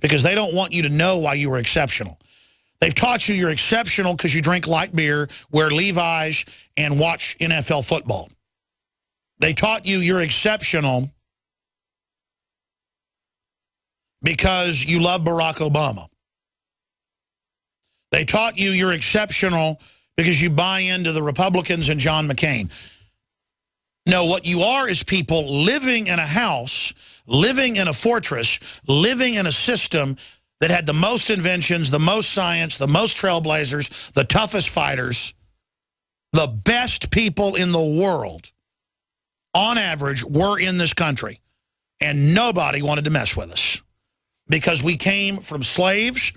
because they don't want you to know why you were exceptional. They've taught you you're exceptional because you drink light beer, wear Levi's, and watch NFL football. They taught you you're exceptional because you love Barack Obama. They taught you you're exceptional because you buy into the Republicans and John McCain. No, what you are is people living in a house, living in a fortress, living in a system that had the most inventions, the most science, the most trailblazers, the toughest fighters, the best people in the world, on average, were in this country. And nobody wanted to mess with us because we came from slaves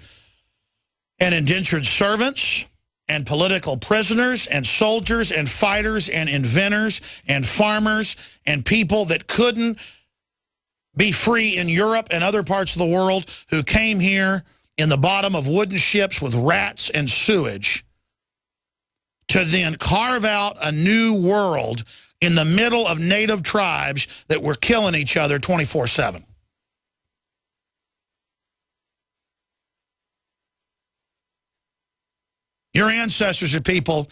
and indentured servants and political prisoners and soldiers and fighters and inventors and farmers and people that couldn't be free in Europe and other parts of the world, who came here in the bottom of wooden ships with rats and sewage to then carve out a new world in the middle of native tribes that were killing each other 24/7. Your ancestors are people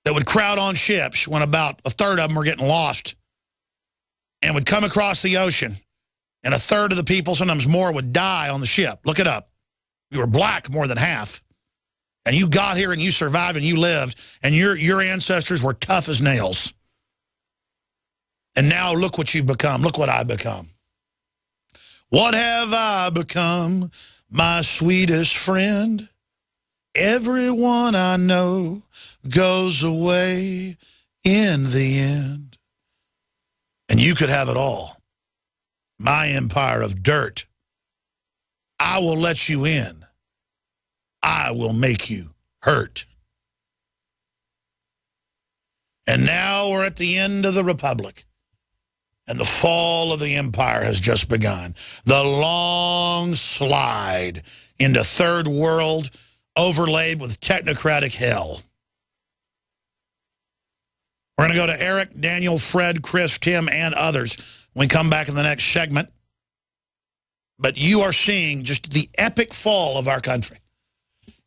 that would crowd on ships when about a third of them were getting lost and would come across the ocean, and a third of the people, sometimes more, would die on the ship. Look it up. You were black more than half. And you got here and you survived and you lived, and your ancestors were tough as nails. And now look what you've become. Look what I've become. What have I become, my sweetest friend? Everyone I know goes away in the end. And you could have it all. My empire of dirt. I will let you in. I will make you hurt. And now we're at the end of the republic. And the fall of the empire has just begun. The long slide into third world overlaid with technocratic hell. We're going to go to Eric, Daniel, Fred, Chris, Tim, and others when we come back in the next segment. But you are seeing just the epic fall of our country.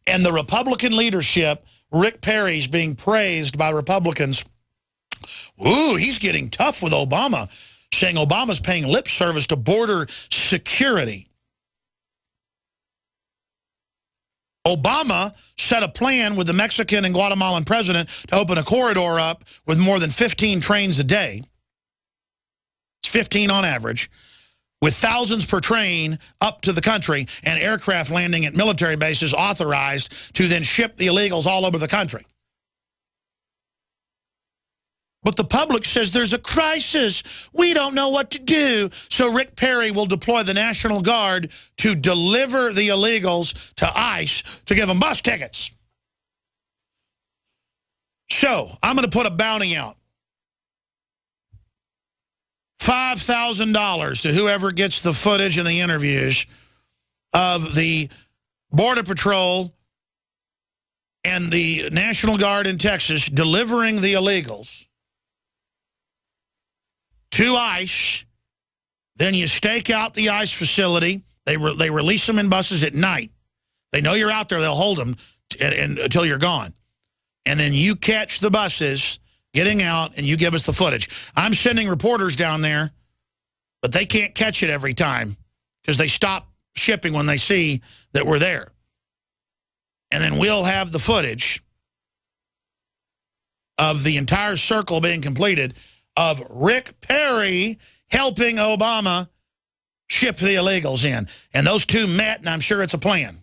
And the Republican leadership, Rick Perry's being praised by Republicans. Ooh, he's getting tough with Obama, saying Obama's paying lip service to border security. Obama set a plan with the Mexican and Guatemalan president to open a corridor up with more than 15 trains a day. It's 15 on average, with thousands per train up to the country, and aircraft landing at military bases authorized to then ship the illegals all over the country. But the public says there's a crisis. We don't know what to do. So Rick Perry will deploy the National Guard to deliver the illegals to ICE to give them bus tickets. So I'm going to put a bounty out. $5,000 to whoever gets the footage and the interviews of the Border Patrol and the National Guard in Texas delivering the illegals to ICE. Then you stake out the ICE facility. They release them in buses at night. They know you're out there. They'll hold them until you're gone. And then you catch the buses getting out, and you give us the footage. I'm sending reporters down there, but they can't catch it every time because they stop shipping when they see that we're there. And then we'll have the footage of the entire circle being completed of Rick Perry helping Obama ship the illegals in. And those two met, and I'm sure it's a plan.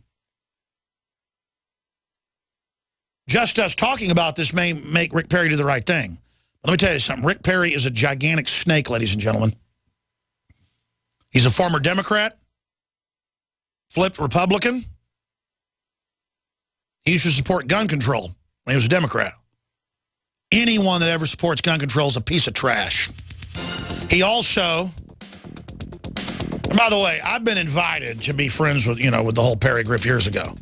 Just us talking about this may make Rick Perry do the right thing. But let me tell you something. Rick Perry is a gigantic snake, ladies and gentlemen. He's a former Democrat, flipped Republican. He used to support gun control when he was a Democrat. Anyone that ever supports gun control is a piece of trash. He also, and by the way, I've been invited to be friends with, with the whole Perry group years ago.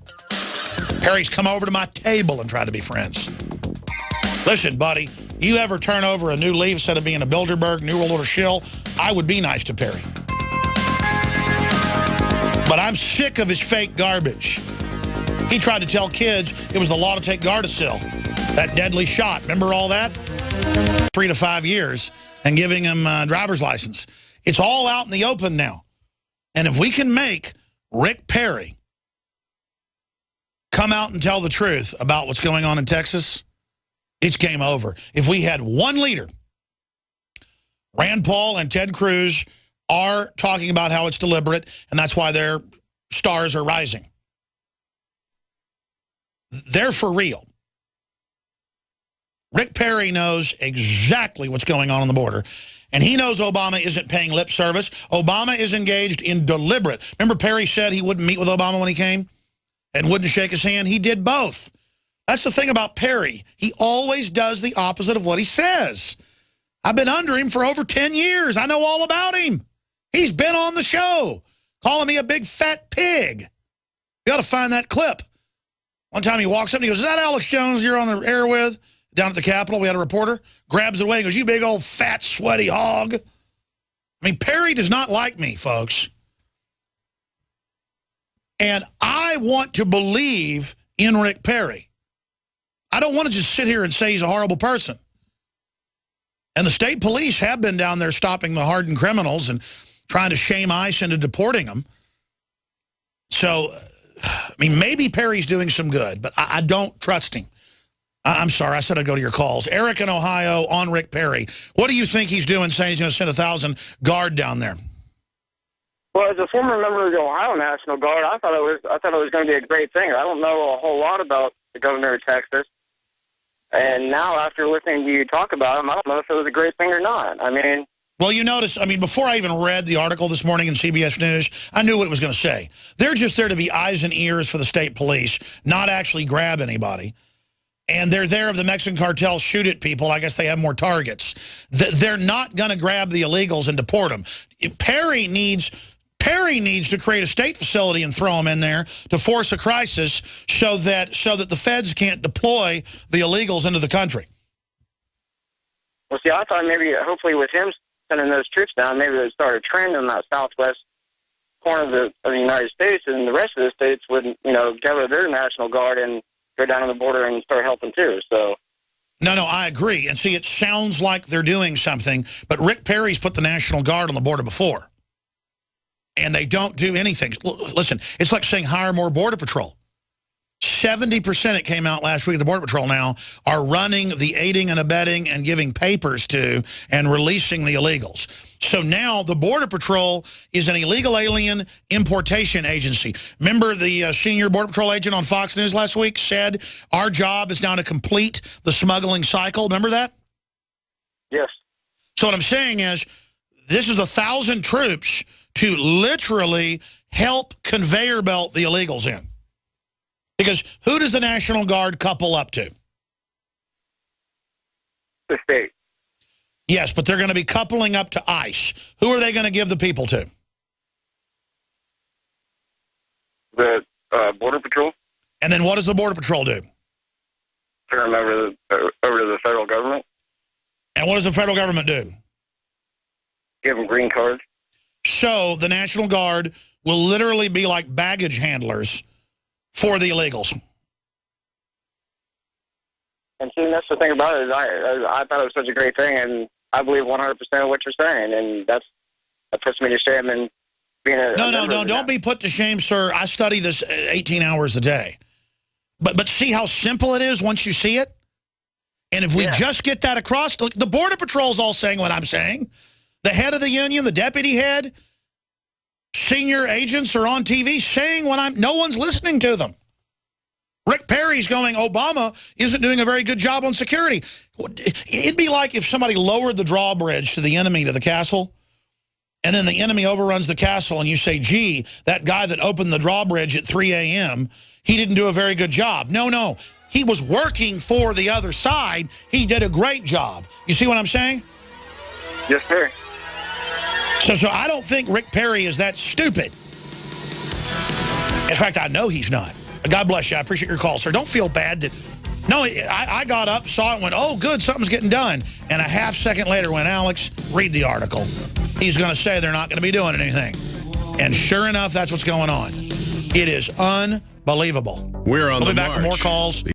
Perry's come over to my table and tried to be friends. Listen, buddy, you ever turn over a new leaf instead of being a Bilderberg, New World Order shill, I would be nice to Perry. But I'm sick of his fake garbage. He tried to tell kids it was the law to take Gardasil, that deadly shot. Remember all that? 3 to 5 years, and giving him a driver's license. It's all out in the open now. And if we can make Rick Perry come out and tell the truth about what's going on in Texas, it's game over. If we had one leader, Rand Paul and Ted Cruz are talking about how it's deliberate, and that's why their stars are rising. They're for real. Rick Perry knows exactly what's going on the border, and he knows Obama isn't paying lip service. Obama is engaged in deliberate. Remember Perry said he wouldn't meet with Obama when he came and wouldn't shake his hand? He did both. That's the thing about Perry. He always does the opposite of what he says. I've been under him for over 10 years. I know all about him. He's been on the show, calling me a big fat pig. You got to find that clip. One time he walks up and he goes, "Is that Alex Jones you're on the air with?" Down at the Capitol, we had a reporter, grabs it away and goes, "You big old fat sweaty hog." I mean, Perry does not like me, folks. And I want to believe in Rick Perry. I don't want to just sit here and say he's a horrible person. And the state police have been down there stopping the hardened criminals and trying to shame ICE into deporting them. So, I mean, maybe Perry's doing some good, but I don't trust him. I'm sorry, I said I'd go to your calls. Eric in Ohio on Rick Perry. What do you think he's doing saying he's going to send 1,000 guard down there? Well, as a former member of the Ohio National Guard, I thought it was going to be a great thing. I don't know a whole lot about the governor of Texas. And now, after listening to you talk about him, I don't know if it was a great thing or not. I mean... Well, you notice, I mean, before I even read the article this morning in CBS News, I knew what it was going to say. They're just there to be eyes and ears for the state police, not actually grab anybody. And they're there if the Mexican cartel shoot at people. I guess they have more targets. They're not going to grab the illegals and deport them. Perry needs to create a state facility and throw them in there to force a crisis so that the feds can't deploy the illegals into the country. Well, see, I thought maybe, hopefully with him sending those troops down, maybe they'd start a trend in that southwest corner of the United States, and the rest of the states would, you know, gather their National Guard and go down to the border and start helping too. So. No, I agree. And see, it sounds like they're doing something, but Rick Perry's put the National Guard on the border before. And they don't do anything. Listen, it's like saying hire more Border Patrol. 70%, it came out last week, the Border Patrol now are running the aiding and abetting and giving papers to and releasing the illegals. So now the Border Patrol is an illegal alien importation agency. Remember the senior Border Patrol agent on Fox News last week said our job is now to complete the smuggling cycle. Remember that? Yes. So what I'm saying is this is 1,000 troops to literally help conveyor belt the illegals in. Because who does the National Guard couple up to? The state. Yes, but they're going to be coupling up to ICE. Who are they going to give the people to? The Border Patrol. And then what does the Border Patrol do? Turn them over to the federal government. And what does the federal government do? Give them green cards. So the National Guard will literally be like baggage handlers for the illegals. And see, that's the thing about it. Is I thought it was such a great thing, and I believe 100% of what you're saying, and that puts me to shame. And being a no, don't be put to shame, sir. I study this 18 hours a day. But see how simple it is once you see it? And if we just get that across, the Border Patrol's all saying what I'm saying. The head of the union, the deputy head, senior agents are on TV saying what no one's listening to them. Rick Perry's going, Obama isn't doing a very good job on security. It'd be like if somebody lowered the drawbridge to the enemy to the castle, and then the enemy overruns the castle, and you say, gee, that guy that opened the drawbridge at 3 a.m., he didn't do a very good job. No. He was working for the other side. He did a great job. You see what I'm saying? Yes, sir. So I don't think Rick Perry is that stupid. In fact, I know he's not. God bless you. I appreciate your call, sir. Don't feel bad that... No, I got up, saw it, and went, oh, good, something's getting done. And a half second later went, Alex, read the article. He's going to say they're not going to be doing anything. And sure enough, that's what's going on. It is unbelievable. We're on We'll the be back with more march. calls.